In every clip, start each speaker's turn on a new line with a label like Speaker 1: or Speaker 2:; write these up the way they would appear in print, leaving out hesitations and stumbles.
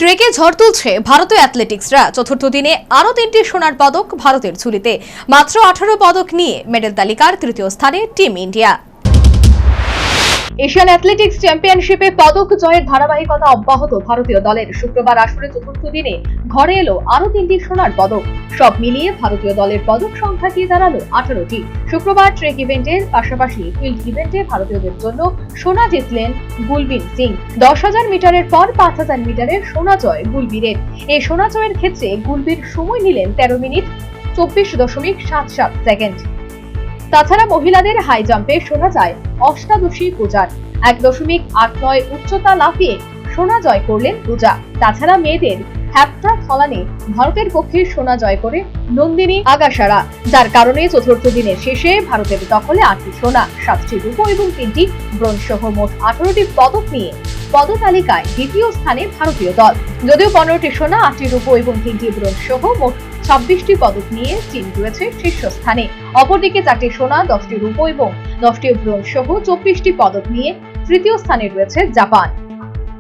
Speaker 1: ট্রেকে ঝড় তুলছে ভারতীয় অ্যাথলেটিক্সরা। চতুর্থ দিনে আরও 3টি সোনার পদক ভারতের ঝুলিতে। মাত্র 18 পদক নিয়ে মেডেল তালিকার তৃতীয় স্থানে টিম ইন্ডিয়া। এশিয়ান অ্যাথলেটিক্স চ্যাম্পিয়নশিপে পদক জয়ের ধারাবাহিকতা অব্যাহত ভারতীয় দলের। শুক্রবার আসরে চতুর্থ দিনে ঘরে এলো আরও 3টি সোনার পদক। সব মিলিয়ে ভারতীয় দলের পদক সংখ্যা গিয়ে দাঁড়ালো 18টি। শুক্রবার ট্রেক ইভেন্টের পাশাপাশি ফিল্ড ইভেন্টে ভারতীয়দের জন্য সোনা জিতলেন গুলবীর সিং। 10,000 মিটারের পর 5,000 মিটারের সোনা জয় গুলবীরের। এই সোনা জয়ের ক্ষেত্রে গুলবীর সময় নিলেন 13 মিনিট 24.77 সেকেন্ড। তাছাড়া মহিলাদের হাই জাম্পে সোনা যায় অষ্টাদশী পূজার। 1.89 উচ্চতা লাফিয়ে সোনা জয় করলেন পূজা। তাছাড়া মেয়েদের হ্যাপ্টাথলনে ভারতের পক্ষে সোনা জয় করে নন্দিনী আগাসারা, যার কারণে চতুর্থ দিনের শেষে ভারতের দখলে 8টি সোনা, 7টি রূপো এবং 3টি ব্রোঞ্জ সহ মোট 18টি পদক নিয়ে পদতালিকায় দ্বিতীয় স্থানে ভারতীয় দল। যদিও 15টি সোনা, 8টি রূপো এবং 3টি ব্রোঞ্জ সহ মোট 26টি পদক নিয়ে চীন রয়েছে শীর্ষস্থানে। অপরদিকে 4টি সোনা, 10টি রূপো এবং 10টি ব্রোঞ্জ সহ 24টি পদক নিয়ে তৃতীয় স্থানে রয়েছে Japan.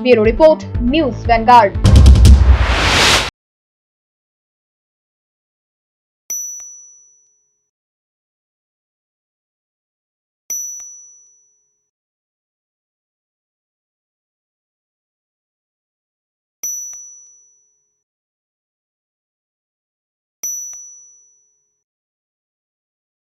Speaker 1: Bureau report, news vanguard.